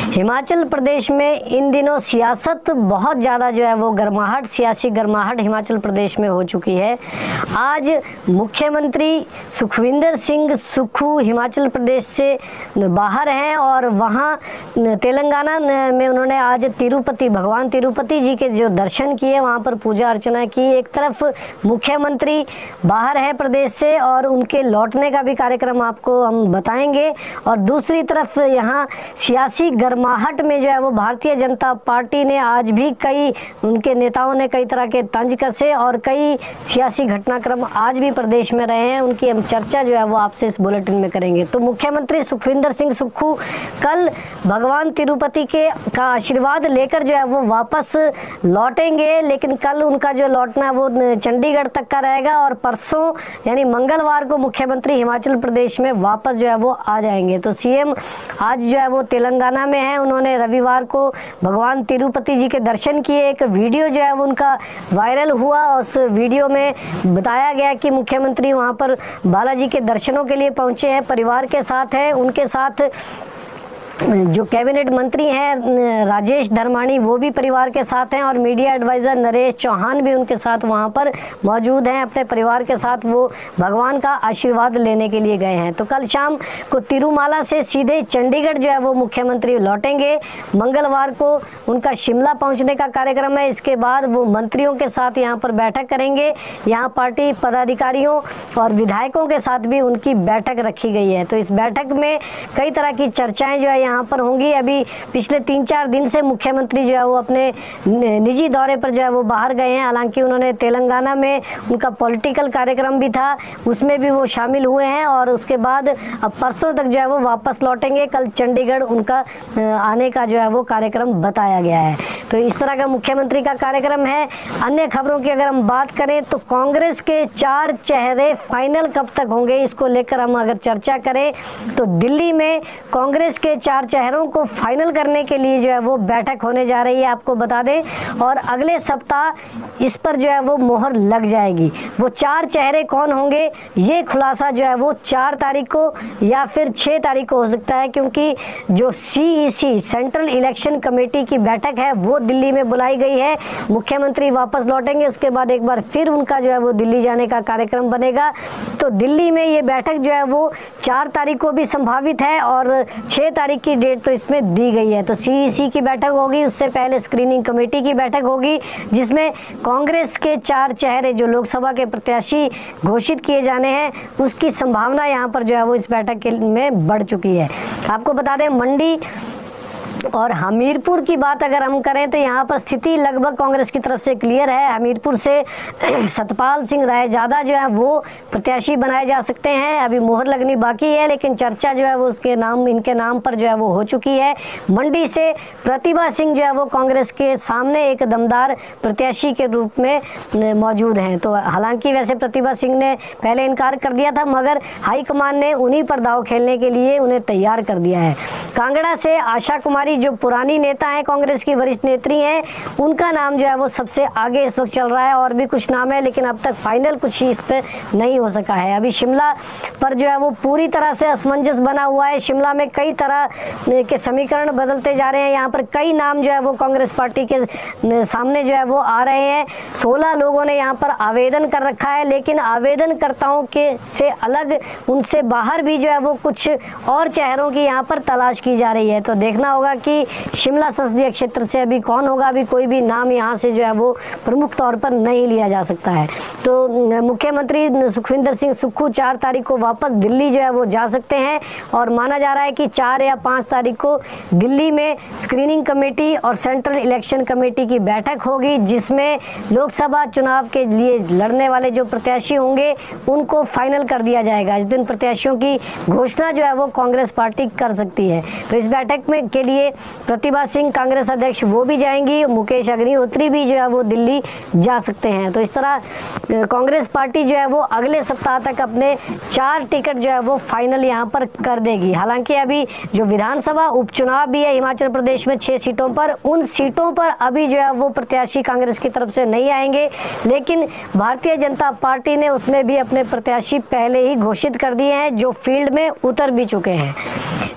हिमाचल प्रदेश में इन दिनों सियासत बहुत ज़्यादा जो है वो गर्माहट, सियासी गर्माहट हिमाचल प्रदेश में हो चुकी है। आज मुख्यमंत्री सुखविंदर सिंह सुक्खू हिमाचल प्रदेश से बाहर हैं और वहाँ तेलंगाना में उन्होंने आज भगवान तिरुपति जी के जो दर्शन किए, वहाँ पर पूजा अर्चना की। एक तरफ मुख्यमंत्री बाहर है प्रदेश से और उनके लौटने का भी कार्यक्रम आपको हम बताएंगे, और दूसरी तरफ यहाँ सियासी गर्माहट में जो है वो भारतीय जनता पार्टी ने आज भी उनके नेताओं ने कई तरह के तंज कसे और कई सियासी घटनाक्रम आज भी प्रदेश में रहे हैं। उनकी हम चर्चा जो है वो आपसे इस बुलेटिन में करेंगे। तो मुख्यमंत्री सुखविंदर सिंह सुक्खू कल भगवान तिरुपति का आशीर्वाद लेकर जो है वो वापस लौटेंगे, लेकिन कल उनका जो लौटना वो चंडीगढ़ तक का रहेगा और परसों यानी मंगलवार को मुख्यमंत्री हिमाचल प्रदेश में वापस जो है वो आ जाएंगे। तो सीएम आज जो है वो तेलंगाना में है। उन्होंने रविवार को भगवान तिरुपति जी के दर्शन किए। एक वीडियो जो है वो उनका वायरल हुआ। उस वीडियो में बताया गया कि मुख्यमंत्री वहां पर बालाजी के दर्शनों के लिए पहुंचे हैं, परिवार के साथ हैं। उनके साथ जो कैबिनेट मंत्री हैं राजेश धर्माणी वो भी परिवार के साथ हैं और मीडिया एडवाइज़र नरेश चौहान भी उनके साथ वहां पर मौजूद हैं। अपने परिवार के साथ वो भगवान का आशीर्वाद लेने के लिए गए हैं। तो कल शाम को तिरुमाला से सीधे चंडीगढ़ जो है वो मुख्यमंत्री लौटेंगे। मंगलवार को उनका शिमला पहुंचने का कार्यक्रम है। इसके बाद वो मंत्रियों के साथ यहाँ पर बैठक करेंगे। यहाँ पार्टी पदाधिकारियों और विधायकों के साथ भी उनकी बैठक रखी गई है। तो इस बैठक में कई तरह की चर्चाएं जो है यहाँ पर होंगी। अभी पिछले 3-4 दिन से मुख्यमंत्री जो है वो अपने निजी दौरे पर जो है वो बाहर गए हैं। हालांकि उन्होंने तेलंगाना में उनका पॉलिटिकल कार्यक्रम भी था, उसमें भी वो शामिल हुए हैं और उसके बाद अब परसों तक जो है वो वापस लौटेंगे। कल चंडीगढ़ उनका आने का जो है वो कार्यक्रम बताया गया है। तो इस तरह का मुख्यमंत्री का कार्यक्रम है। अन्य खबरों की अगर हम बात करें तो कांग्रेस के 4 चेहरे फाइनल कब तक होंगे, इसको लेकर हम अगर चर्चा करें तो दिल्ली में कांग्रेस के 4 चेहरों को फाइनल करने के लिए जो है वो बैठक होने जा रही है, आपको बता दें। और अगले सप्ताह इस पर जो है वो मोहर लग जाएगी। वो 4 चेहरे कौन होंगे ये खुलासा जो है वो 4 तारीख को या फिर 6 तारीख को हो सकता है, क्योंकि जो CEC सेंट्रल इलेक्शन कमेटी की बैठक है वो दिल्ली में बुलाई गई है। मुख्यमंत्री वापस लौटेंगे, उसके बाद एक बार फिर उनका जो है वो दिल्ली जाने का कार्यक्रम बनेगा। तो दिल्ली में ये बैठक जो है वो 4 तारीख को भी संभावित है और 6 तारीख की डेट तो इसमें दी गई है। तो CEC की बैठक होगी, उससे पहले स्क्रीनिंग कमेटी की बैठक होगी जिसमें कांग्रेस के 4 चेहरे जो लोकसभा के प्रत्याशी घोषित किए जाने हैं उसकी संभावना यहाँ पर जो है वो इस बैठक में बढ़ चुकी है। आपको बता दें मंडी और हमीरपुर की बात अगर हम करें तो यहाँ पर स्थिति लगभग कांग्रेस की तरफ से क्लियर है। हमीरपुर से सतपाल सिंह रायजादा जो है वो प्रत्याशी बनाए जा सकते हैं। अभी मोहर लगनी बाकी है, लेकिन चर्चा जो है वो इनके नाम पर जो है वो हो चुकी है। मंडी से प्रतिभा सिंह जो है वो कांग्रेस के सामने एक दमदार प्रत्याशी के रूप में मौजूद हैं। तो हालांकि वैसे प्रतिभा सिंह ने पहले इनकार कर दिया था, मगर हाईकमान ने उन्हीं पर दाव खेलने के लिए उन्हें तैयार कर दिया है। कांगड़ा से आशा कुमारी जो पुरानी नेता है, कांग्रेस की वरिष्ठ नेत्री हैं, उनका नाम जो है वो सबसे आगे इस वक्त चल रहा है। और भी कुछ नाम है लेकिन अब तक फाइनल कुछ ही इस पे नहीं हो सका है। अभी शिमला पर जो है वो पूरी तरह से असमंजस बना हुआ है। शिमला में कई तरह के समीकरण बदलते जा रहे हैं। यहाँ पर कई नाम जो है वो कांग्रेस पार्टी के सामने जो है वो आ रहे हैं। 16 लोगों ने यहाँ पर आवेदन कर रखा है, लेकिन आवेदनकर्ताओं के से अलग उनसे बाहर भी जो है वो कुछ और चेहरों की यहाँ पर तलाश की जा रही है। तो देखना होगा कि शिमला संसदीय क्षेत्र से अभी कौन होगा। अभी कोई भी नाम यहाँ से जो है वो प्रमुख तौर पर नहीं लिया जा सकता है। तो मुख्यमंत्री सुखविंदर सिंह सुक्खू 4 तारीख को वापस दिल्ली जो है वो जा सकते हैं और माना जा रहा है कि 4 या 5 तारीख को दिल्ली में स्क्रीनिंग कमेटी और सेंट्रल इलेक्शन कमेटी की बैठक होगी, जिसमें लोकसभा चुनाव के लिए लड़ने वाले जो प्रत्याशी होंगे उनको फाइनल कर दिया जाएगा। इस दिन प्रत्याशियों की घोषणा जो है वो कांग्रेस पार्टी कर सकती है। तो इस बैठक में के लिए प्रतिभा सिंह कांग्रेस अध्यक्ष वो भी जाएंगी, मुकेश अग्निहोत्री भी जो है वो दिल्ली जा सकते हैं। तो इस तरह कांग्रेस पार्टी जो है वो अगले सप्ताह तक अपने 4 टिकट जो है वो फाइनल यहाँ पर कर देगी। हालांकि अभी जो विधानसभा उपचुनाव भी है हिमाचल प्रदेश में 6 सीटों पर, उन सीटों पर अभी जो है वो प्रत्याशी कांग्रेस की तरफ से नहीं आएंगे, लेकिन भारतीय जनता पार्टी ने उसमें भी अपने प्रत्याशी पहले ही घोषित कर दिए हैं जो फील्ड में उतर भी चुके हैं।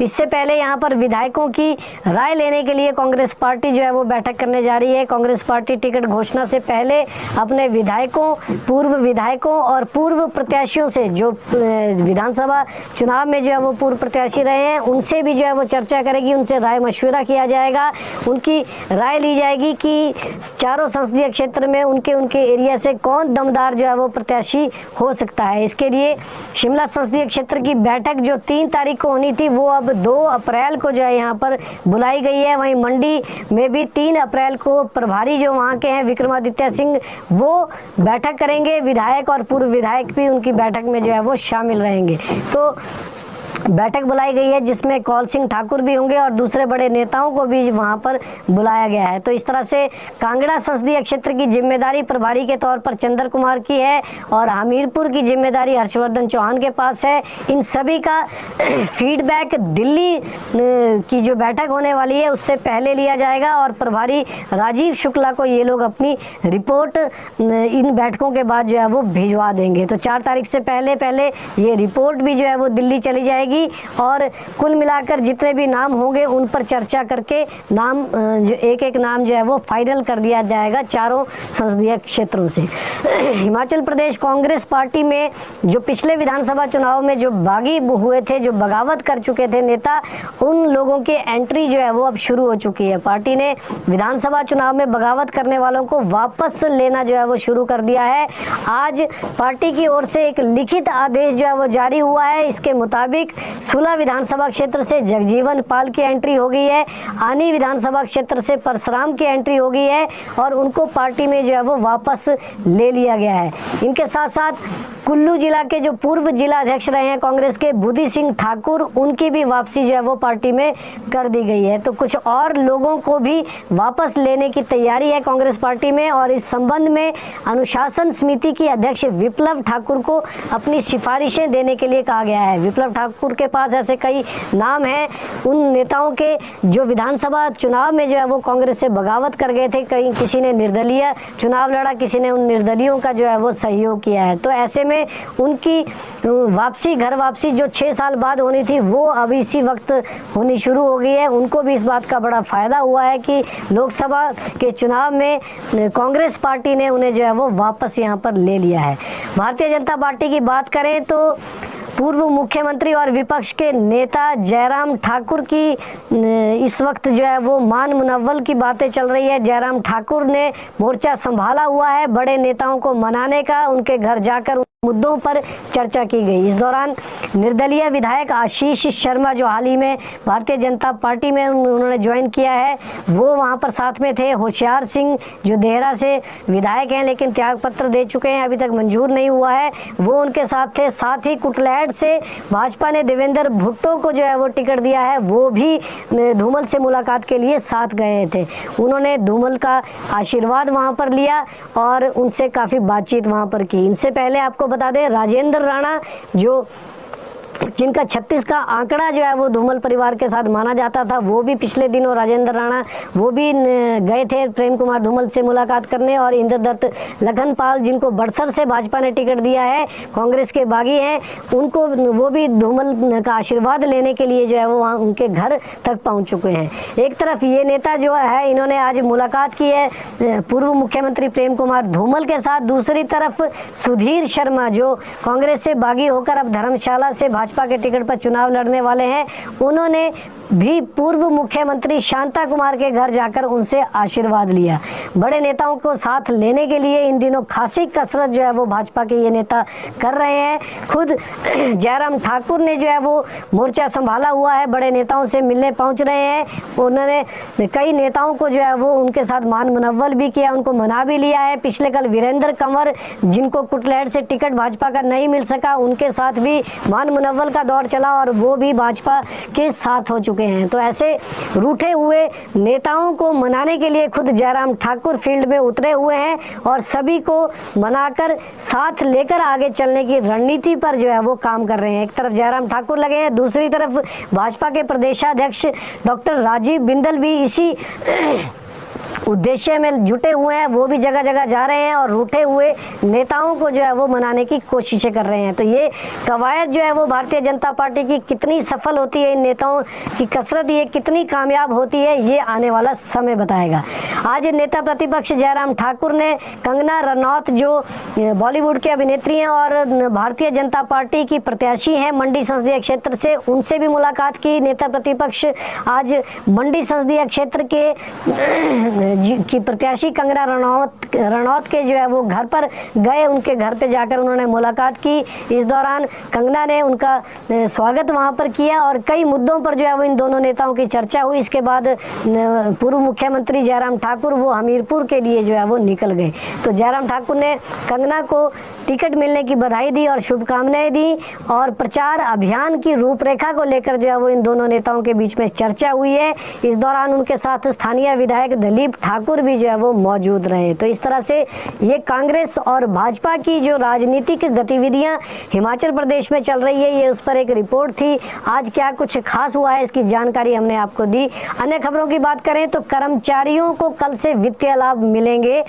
इससे पहले यहाँ पर विधायकों की राय लेने के लिए कांग्रेस पार्टी जो है वो बैठक करने जा रही है। कांग्रेस पार्टी टिकट घोषणा से पहले अपने विधायकों, पूर्व विधायकों और पूर्व प्रत्याशियों से, जो विधानसभा चुनाव में जो है वो पूर्व प्रत्याशी रहे हैं, उनसे भी जो है वो चर्चा करेगी, उनसे राय मशविरा किया जाएगा, उनकी राय ली जाएगी कि चारों संसदीय क्षेत्र में उनके एरिया से कौन दमदार जो है वो प्रत्याशी हो सकता है। इसके लिए शिमला संसदीय क्षेत्र की बैठक जो 3 तारीख को होनी थी वो अब 2 अप्रैल को जो है यहाँ पर बुलाई गई है। वहीं मंडी में भी 3 अप्रैल को प्रभारी जो वहाँ के हैं विक्रमादित्य सिंह वो बैठक करेंगे। विधायक और पूर्व विधायक भी उनकी बैठक में जो है वो शामिल रहेंगे। तो बैठक बुलाई गई है जिसमें कौल सिंह ठाकुर भी होंगे और दूसरे बड़े नेताओं को भी वहां पर बुलाया गया है। तो इस तरह से कांगड़ा संसदीय क्षेत्र की जिम्मेदारी प्रभारी के तौर पर चंद्र कुमार की है और हमीरपुर की जिम्मेदारी हर्षवर्धन चौहान के पास है। इन सभी का फीडबैक दिल्ली की जो बैठक होने वाली है उससे पहले लिया जाएगा और प्रभारी राजीव शुक्ला को ये लोग अपनी रिपोर्ट इन बैठकों के बाद जो है वो भिजवा देंगे। तो 4 तारीख से पहले ये रिपोर्ट भी जो है वो दिल्ली चली जाएगी और कुल मिलाकर जितने भी नाम होंगे उन पर चर्चा करके नाम जो एक नाम जो है वो फाइनल कर दिया जाएगा चारों संसदीय क्षेत्रों से। हिमाचल प्रदेश कांग्रेस पार्टी में जो पिछले विधानसभा चुनाव में जो बागी हुए थे, जो बगावत कर चुके थे नेता, उन लोगों की एंट्री जो है वो अब शुरू हो चुकी है। पार्टी ने विधानसभा चुनाव में बगावत करने वालों को वापस लेना जो है वो शुरू कर दिया है। आज पार्टी की ओर से एक लिखित आदेश जो है वो जारी हुआ है। इसके मुताबिक सुला विधानसभा क्षेत्र से जगजीवन पाल की एंट्री हो गई है, आनी विधानसभा क्षेत्र से परशुराम की एंट्री हो गई है और उनको पार्टी में जो है वो वापस ले लिया गया है। इनके साथ साथ कुल्लू जिला के जो पूर्व जिला अध्यक्ष रहे हैं कांग्रेस के बुद्धि सिंह ठाकुर, उनकी भी वापसी जो है वो पार्टी में कर दी गई है। तो कुछ और लोगों को भी वापस लेने की तैयारी है कांग्रेस पार्टी में और इस संबंध में अनुशासन समिति की अध्यक्ष विप्लव ठाकुर को अपनी सिफारिशें देने के लिए कहा गया है। विप्लव ठाकुर के पास ऐसे कई नाम हैं उन नेताओं के जो विधानसभा चुनाव में जो है वो कांग्रेस से बगावत कर गए थे। कहीं किसी ने निर्दलीय चुनाव लड़ा, किसी ने उन निर्दलियों का जो है वो सहयोग किया है। तो ऐसे में उनकी वापसी, घर वापसी जो 6 साल बाद होनी थी वो अब इसी वक्त होनी शुरू हो गई है। उनको भी इस बात का बड़ा फायदा हुआ है कि लोकसभा के चुनाव में कांग्रेस पार्टी ने उन्हें जो है वो वापस यहाँ पर ले लिया है। भारतीय जनता पार्टी की बात करें तो पूर्व मुख्यमंत्री और विपक्ष के नेता जयराम ठाकुर की इस वक्त जो है वो मान मुनव्वल की बातें चल रही है। जयराम ठाकुर ने मोर्चा संभाला हुआ है बड़े नेताओं को मनाने का, उनके घर जाकर मुद्दों पर चर्चा की गई। इस दौरान निर्दलीय विधायक आशीष शर्मा जो हाल ही में भारतीय जनता पार्टी में उन्होंने ज्वाइन किया है, वो वहां पर साथ में थे। होशियार सिंह जो देहरा से विधायक हैं लेकिन त्याग पत्र दे चुके हैं, अभी तक मंजूर नहीं हुआ है, वो उनके साथ थे। साथ ही कुटलैहड़ से भाजपा ने देवेंद्र भुट्टो को जो है वो टिकट दिया है, वो भी धूमल से मुलाकात के लिए साथ गए थे। उन्होंने धूमल का आशीर्वाद वहां पर लिया और उनसे काफी बातचीत वहां पर की। इनसे पहले आपको बता दें राजेंद्र राणा जो जिनका 36 का आंकड़ा जो है वो धूमल परिवार के साथ माना जाता था, वो भी पिछले दिनों राजेंद्र राणा वो भी गए थे प्रेम कुमार धूमल से मुलाकात करने। और इंद्रदत्त लखनपाल जिनको बड़सर से भाजपा ने टिकट दिया है, कांग्रेस के बागी हैं, उनको वो भी धूमल का आशीर्वाद लेने के लिए जो है वो वहाँ उनके घर तक पहुँच चुके हैं। एक तरफ ये नेता जो है इन्होंने आज मुलाकात की है पूर्व मुख्यमंत्री प्रेम कुमार धूमल के साथ। दूसरी तरफ सुधीर शर्मा जो कांग्रेस से बागी होकर अब धर्मशाला से भाजपा के टिकट पर चुनाव लड़ने वाले हैं, उन्होंने भी पूर्व मुख्यमंत्री शांता कुमार के घर जाकर उनसे आशीर्वाद लिया। बड़े नेताओं को साथ लेने के लिए इन दिनों खासी कसरत जो है वो भाजपा के ये नेता कर रहे हैं। खुद जयराम ठाकुर ने जो है वो मोर्चा संभाला हुआ है, बड़े नेताओं से मिलने पहुंच रहे हैं। उन्होंने कई नेताओं को जो है वो उनके साथ मान मुनव्वल भी किया, उनको मना भी लिया है। पिछले कल वीरेंद्र कंवर जिनको कुटलैहड़ से टिकट भाजपा का नहीं मिल सका, उनके साथ भी मान मुनव्वल का दौर चला और वो भी भाजपा के साथ हो चुके हैं। तो ऐसे रूठे हुए नेताओं को मनाने के लिए खुद जयराम ठाकुर फील्ड में उतरे हुए हैं और सभी को मनाकर साथ लेकर आगे चलने की रणनीति पर जो है वो काम कर रहे हैं। एक तरफ जयराम ठाकुर लगे हैं, दूसरी तरफ भाजपा के प्रदेशाध्यक्ष डॉक्टर राजीव बिंदल भी इसी उद्देश्य में जुटे हुए हैं वो भी जगह जगह जा रहे हैं और रूठे हुए नेताओं को जो है वो मनाने की कोशिशें कर रहे हैं। तो ये कवायद जो है वो भारतीय जनता पार्टी की कितनी सफल होती है, इन नेताओं की कसरत ये कितनी कामयाब होती है, ये आने वाला समय बताएगा। आज नेता प्रतिपक्ष जयराम ठाकुर ने कंगना रनौत जो बॉलीवुड की अभिनेत्री हैं और भारतीय जनता पार्टी की प्रत्याशी हैं मंडी संसदीय क्षेत्र से, उनसे भी मुलाकात की। नेता प्रतिपक्ष आज मंडी संसदीय क्षेत्र के की प्रत्याशी कंगना रनौत के जो है वो घर पर गए, उनके घर पे जाकर उन्होंने मुलाकात की। इस दौरान कंगना ने उनका स्वागत वहां पर किया और कई मुद्दों पर जो है वो इन दोनों नेताओं की चर्चा हुई। इसके बाद पूर्व मुख्यमंत्री जयराम ठाकुर वो हमीरपुर के लिए जो है वो निकल गए। तो जयराम ठाकुर ने कंगना को टिकट मिलने की बधाई दी और शुभकामनाएं दी और प्रचार अभियान की रूपरेखा को लेकर जो है वो इन दोनों नेताओं के बीच में चर्चा हुई है। इस दौरान उनके साथ स्थानीय विधायक दिलीप ठाकुर भी जो है वो मौजूद रहे। तो इस तरह से ये कांग्रेस और भाजपा की जो राजनीतिक गतिविधियां हिमाचल प्रदेश में चल रही है, ये उस पर एक रिपोर्ट थी। आज क्या कुछ खास हुआ है इसकी जानकारी हमने आपको दी। अन्य खबरों की बात करें तो कर्मचारियों को कल से वित्तीय लाभ मिलेंगे।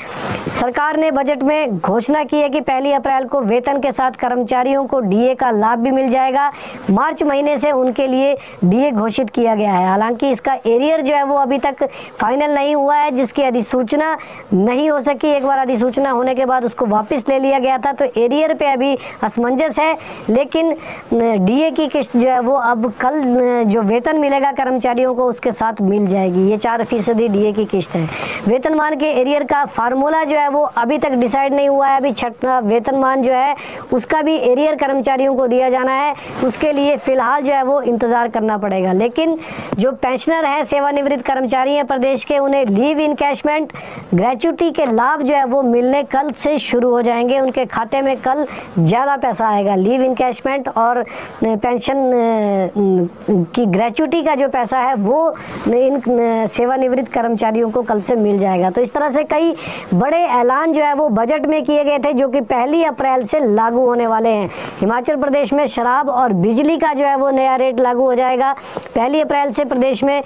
सरकार ने बजट में घोषणा की है कि 1 अप्रैल को वेतन के साथ कर्मचारियों को डीए का लाभ भी मिल जाएगा। मार्च महीने से उनके लिए डीए घोषित किया गया है। हालांकि इसका एरियर जो है वो अभी तक फाइनल नहीं हुआ है, जिसकी अधिसूचना नहीं हो सकी। एक बार अधिसूचना होने के बाद उसको वापस ले लिया गया था, तो एरियर पे अभी असमंजस है। लेकिन डीए की किस्त जो है वो अब कल जो वेतन मिलेगा कर्मचारियों को उसके साथ मिल जाएगी। ये 4% डीए की किस्त है। वेतनमान के एरियर का फार्मूला जो है वो अभी तक डिसाइड नहीं हुआ है। अभी छठा वेतनमान जो है उसका भी एरियर कर्मचारियों को दिया जाना है, उसके लिए फिलहाल जो है वो इंतजार करना पड़ेगा। लेकिन जो पेंशनर है, सेवानिवृत्त कर्मचारी हैं प्रदेश के, उन्हें लीव इनकैशमेंट, ग्रेच्युटी के लाभ जो है वो मिलने कल से शुरू हो जाएंगे। उनके खाते में कल ज़्यादा पैसा आएगा। लीव इनकैशमेंट और पेंशन की ग्रेच्युटी का जो पैसा है वो इन सेवानिवृत्त कर्मचारियों को कल से मिल जाएगा। तो इस तरह से कई बड़े ऐलान जो है वो बजट में किए गए थे, जो कि 1 अप्रैल से लागू होने वाले हैं। हिमाचल प्रदेश में शराब और बिजली का जो है वो नया रेट लागू हो जाएगा। 1 अप्रैल से प्रदेश में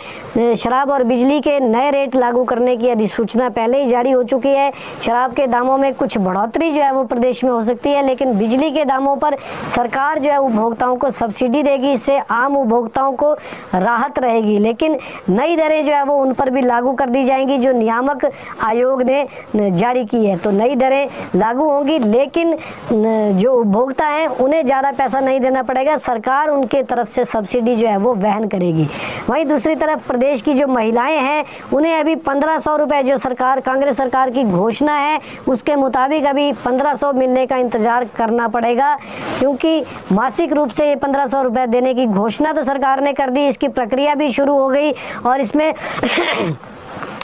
शराब और बिजली के नए रेट लागू करने की अधिसूचना पहले ही जारी हो चुकी है। शराब के दामों में कुछ बढ़ोतरी जो है वो प्रदेश में हो सकती है, लेकिन बिजली के दामों पर सरकार जो है उपभोक्ताओं को सब्सिडी देगी। इससे आम उपभोक्ताओं को राहत रहेगी। लेकिन नई दरें जो है वो उन पर भी लागू कर दी जाएंगी जो नियामक आयोग ने जारी की है। तो नई दरें लागू होंगी, लेकिन जो उपभोक्ता हैं उन्हें ज़्यादा पैसा नहीं देना पड़ेगा। सरकार उनके तरफ से सब्सिडी जो है वो वहन करेगी। वहीं दूसरी तरफ प्रदेश की जो महिलाएं हैं उन्हें अभी 1500 रुपये जो सरकार, कांग्रेस सरकार की घोषणा है उसके मुताबिक अभी 1500 मिलने का इंतजार करना पड़ेगा, क्योंकि मासिक रूप से ये 1500 रुपये देने की घोषणा तो सरकार ने कर दी। इसकी प्रक्रिया भी शुरू हो गई और इसमें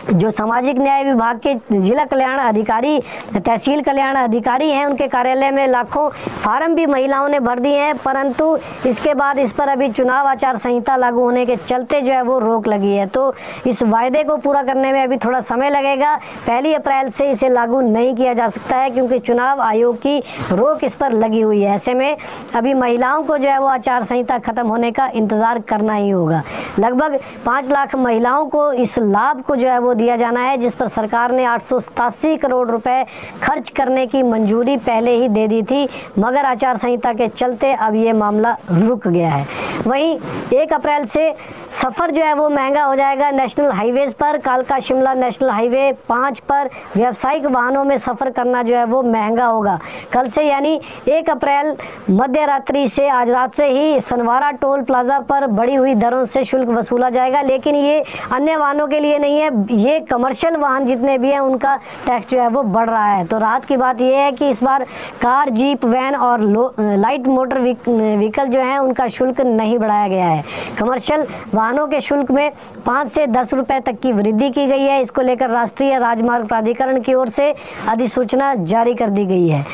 जो सामाजिक न्याय विभाग के जिला कल्याण अधिकारी, तहसील कल्याण अधिकारी हैं, उनके कार्यालय में लाखों फार्म भी महिलाओं ने भर दिए हैं, परंतु इसके बाद इस पर अभी चुनाव आचार संहिता लागू होने के चलते जो है वो रोक लगी है। तो इस वायदे को पूरा करने में अभी थोड़ा समय लगेगा। 1 अप्रैल से इसे लागू नहीं किया जा सकता है, क्योंकि चुनाव आयोग की रोक इस पर लगी हुई है। ऐसे में अभी महिलाओं को जो है वो आचार संहिता खत्म होने का इंतजार करना ही होगा। लगभग 5 लाख महिलाओं को इस लाभ को जो है वो दिया जाना है, जिस पर सरकार ने 887 करोड़ रुपए खर्च करने की मंजूरी पहले ही दे दी थी, मगर आचार संहिता के चलते अब ये मामला रुक गया है। वहीं 1 अप्रैल से सफ़र जो है वो महंगा हो जाएगा। नेशनल हाईवेज पर कालका शिमला नेशनल हाईवे 5 पर व्यावसायिक वाहनों में सफ़र करना जो है वो महंगा होगा। कल से यानी 1 अप्रैल मध्य रात्रि से, आज रात से ही सनवारा टोल प्लाजा पर बढ़ी हुई दरों से शुल्क वसूला जाएगा। लेकिन ये अन्य वाहनों के लिए नहीं है, ये कमर्शियल वाहन जितने भी हैं उनका टैक्स जो है वो बढ़ रहा है। तो राहत की बात यह है कि इस बार कार, जीप, वैन और लाइट मोटर व्हीकल जो है उनका शुल्क नहीं बढ़ाया गया है। कमर्शियल वाहनों के शुल्क में 5 से 10 रुपए तक की वृद्धि की गई है। इसको लेकर राष्ट्रीय राजमार्ग प्राधिकरण की ओर से अधिसूचना जारी कर दी गई है।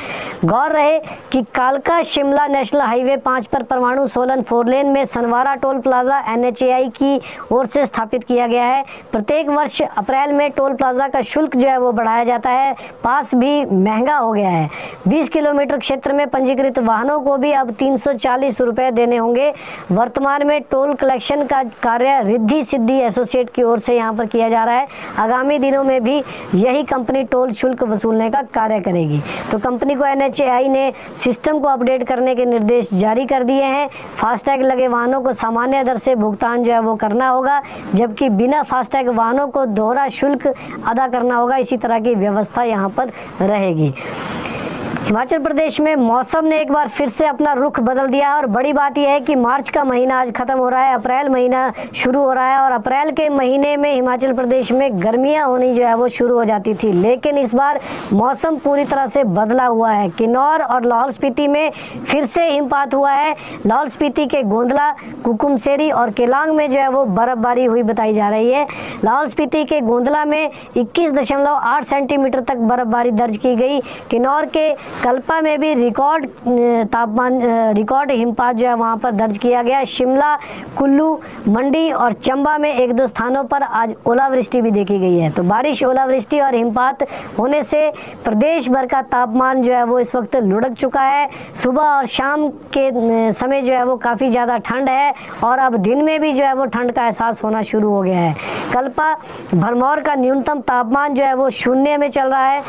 गौर रहे कि कालका शिमला नेशनल हाईवे 5 पर परमाणु सोलन 4 लेन में सनवारा टोल प्लाजा NHAI की ओर से स्थापित किया गया है। प्रत्येक वर्ष अप्रैल में टोल प्लाजा का शुल्क जो है वो बढ़ाया जाता है, पास भी महंगा हो गया है। 20 किलोमीटर क्षेत्र में पंजीकृत वाहनों को भी अब 340 रुपए देने होंगे। वर्तमान में टोल कलेक्शन का कार्य रिद्धि सिद्धि एसोसिएट की ओर से यहाँ पर किया जा रहा है। आगामी दिनों में भी यही कंपनी टोल शुल्क वसूलने का कार्य करेगी। तो कंपनी को NHAI ने सिस्टम को अपडेट करने के निर्देश जारी कर दिए हैं। फास्टैग लगे वाहनों को सामान्य दर से भुगतान जो है वो करना होगा, जबकि बिना फास्टैग वाहनों को दोहरा शुल्क अदा करना होगा। इसी तरह की व्यवस्था यहाँ पर रहेगी। हिमाचल प्रदेश में मौसम ने एक बार फिर से अपना रुख बदल दिया और बड़ी बात यह है कि मार्च का महीना आज खत्म हो रहा है, अप्रैल महीना शुरू हो रहा है और अप्रैल के महीने में हिमाचल प्रदेश में गर्मियां होनी जो है वो शुरू हो जाती थी, लेकिन इस बार मौसम पूरी तरह से बदला हुआ है। किन्नौर और लाहौल स्पीति में फिर से हिमपात हुआ है। लाहौल स्पीति के गोंदला, कुकुमसेरी और केलांग में जो है वो बर्फबारी हुई बताई जा रही है। लाहौल स्पीति के गोंदला में 21.8 सेंटीमीटर तक बर्फबारी दर्ज की गई। किन्नौर के कल्पा में भी रिकॉर्ड हिमपात जो है वहां पर दर्ज किया गया। शिमला, कुल्लू, मंडी और चंबा में 1-2 स्थानों पर आज ओलावृष्टि भी देखी गई है। तो बारिश, ओलावृष्टि और हिमपात होने से प्रदेश भर का तापमान जो है वो इस वक्त लुढ़क चुका है। सुबह और शाम के समय जो है वो काफ़ी ज़्यादा ठंड है और अब दिन में भी जो है वो ठंड का एहसास होना शुरू हो गया है। कल्पा, भरमौर का न्यूनतम तापमान जो है वो 0 में चल रहा है।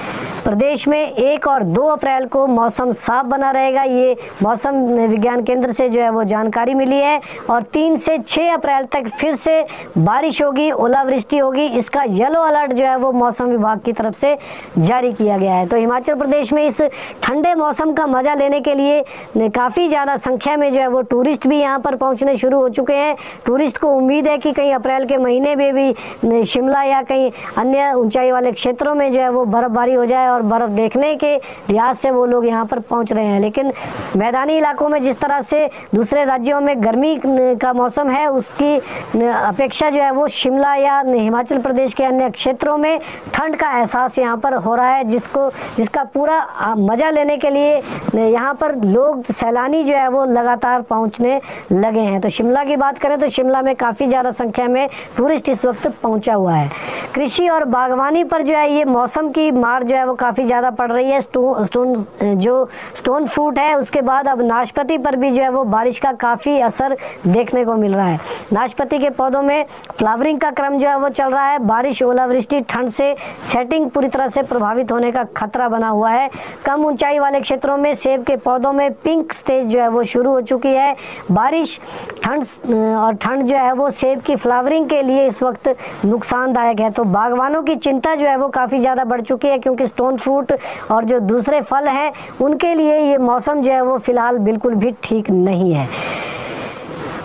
प्रदेश में 1 और 2 अप्रैल को मौसम साफ बना रहेगा, ये मौसम विज्ञान केंद्र से जो है वो जानकारी मिली है। और 3 से 6 अप्रैल तक फिर से बारिश होगी, ओलावृष्टि होगी। इसका येलो अलर्ट जो है वो मौसम विभाग की तरफ से जारी किया गया है। तो हिमाचल प्रदेश में इस ठंडे मौसम का मजा लेने के लिए काफ़ी ज़्यादा संख्या में जो है वो टूरिस्ट भी यहाँ पर पहुँचने शुरू हो चुके हैं। टूरिस्ट को उम्मीद है कि कहीं अप्रैल के महीने में भी शिमला या कहीं अन्य ऊंचाई वाले क्षेत्रों में जो है वो बर्फबारी हो जाए और बर्फ देखने के लिहाज से वो लोग यहाँ पर पहुँच रहे हैं। लेकिन मैदानी इलाकों में जिस तरह से दूसरे राज्यों में गर्मी का मौसम है, उसकी अपेक्षा जो है वो शिमला या हिमाचल प्रदेश के अन्य क्षेत्रों में ठंड का एहसास यहाँ पर हो रहा है, जिसका पूरा मजा लेने के लिए यहाँ पर लोग, सैलानी जो है वो लगातार पहुँचने लगे हैं। तो शिमला की बात करें तो शिमला में काफ़ी ज़्यादा संख्या में टूरिस्ट इस वक्त पहुँचा हुआ है। कृषि और बागवानी पर जो है ये मौसम की मार जो है वो काफ़ी ज़्यादा पड़ रही है। स्टोन फ्रूट है, उसके बाद अब नाशपाती पर भी जो है वो बारिश का काफ़ी असर देखने को मिल रहा है। नाशपाती के पौधों में फ्लावरिंग का क्रम जो है वो चल रहा है। बारिश, ओलावृष्टि, ठंड से सेटिंग पूरी तरह से प्रभावित होने का खतरा बना हुआ है। कम ऊंचाई वाले क्षेत्रों में सेब के पौधों में पिंक स्टेज जो है वो शुरू हो चुकी है। बारिश, ठंड जो है वो सेब की फ्लावरिंग के लिए इस वक्त नुकसानदायक है। तो बागवानों की चिंता जो है वो काफ़ी ज़्यादा बढ़ चुकी है, क्योंकि स्टोन फ्रूट और जो दूसरे फल हैं उनके लिए ये मौसम जो है वो फिलहाल बिल्कुल भी ठीक नहीं है।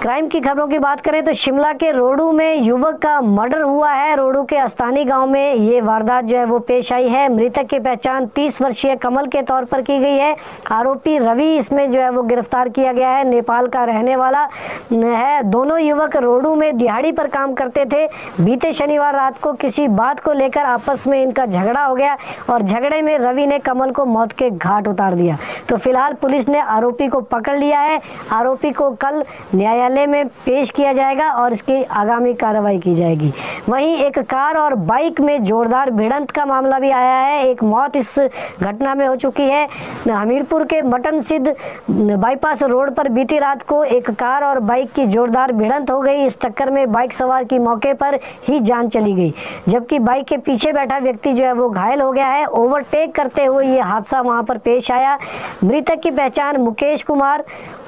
क्राइम की खबरों की बात करें तो शिमला के रोडू में युवक का मर्डर हुआ है। रोडू के अस्तानी गांव में ये वारदात जो है वो पेश आई है। मृतक की पहचान 30 वर्षीय कमल के तौर पर की गई है। आरोपी रवि इसमें जो है वो गिरफ्तार किया गया है, नेपाल का रहने वाला है। दोनों युवक रोडू में दिहाड़ी पर काम करते थे। बीते शनिवार रात को किसी बात को लेकर आपस में इनका झगड़ा हो गया और झगड़े में रवि ने कमल को मौत के घाट उतार दिया। तो फिलहाल पुलिस ने आरोपी को पकड़ लिया है। आरोपी को कल न्यायालय में पेश किया जाएगा और इसकी आगामी कार्रवाई की जाएगी। वहीं एक कार और बाइक में जोरदार भिड़ंत का मामला भी आया है। एक मौत इस घटना में हो चुकी है। हमीरपुर के मटन सिद्ध बाईपास रोड पर बीती रात को एक कार और बाइक की जोरदार भिड़ंत हो गई। इस टक्कर में बाइक सवार की मौके पर ही जान चली गई, जबकि बाइक के पीछे बैठा व्यक्ति जो है वो घायल हो गया है। ओवरटेक करते हुए ये हादसा वहां पर पेश आया। मृतक की पहचान मुकेश कुमार,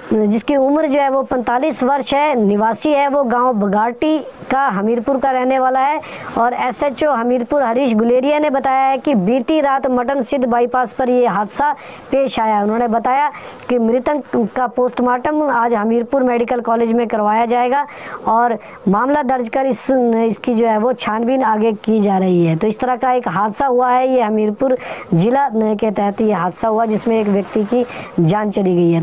जिसकी उम्र जो है वो 45 वर्ष है, निवासी है वो गांव बगाटी का, हमीरपुर का रहने वाला है। और SHO हमीरपुर हरीश गुलेरिया ने बताया है कि बीती रात मटन सिद्ध बाईपास पर ये हादसा पेश आया। उन्होंने बताया कि मृतक का पोस्टमार्टम आज हमीरपुर मेडिकल कॉलेज में करवाया जाएगा और मामला दर्ज कर इसकी जो है वो छानबीन आगे की जा रही है। तो इस तरह का एक हादसा हुआ है, ये हमीरपुर जिला के तहत ये हादसा हुआ जिसमें एक व्यक्ति की जान चली गई है।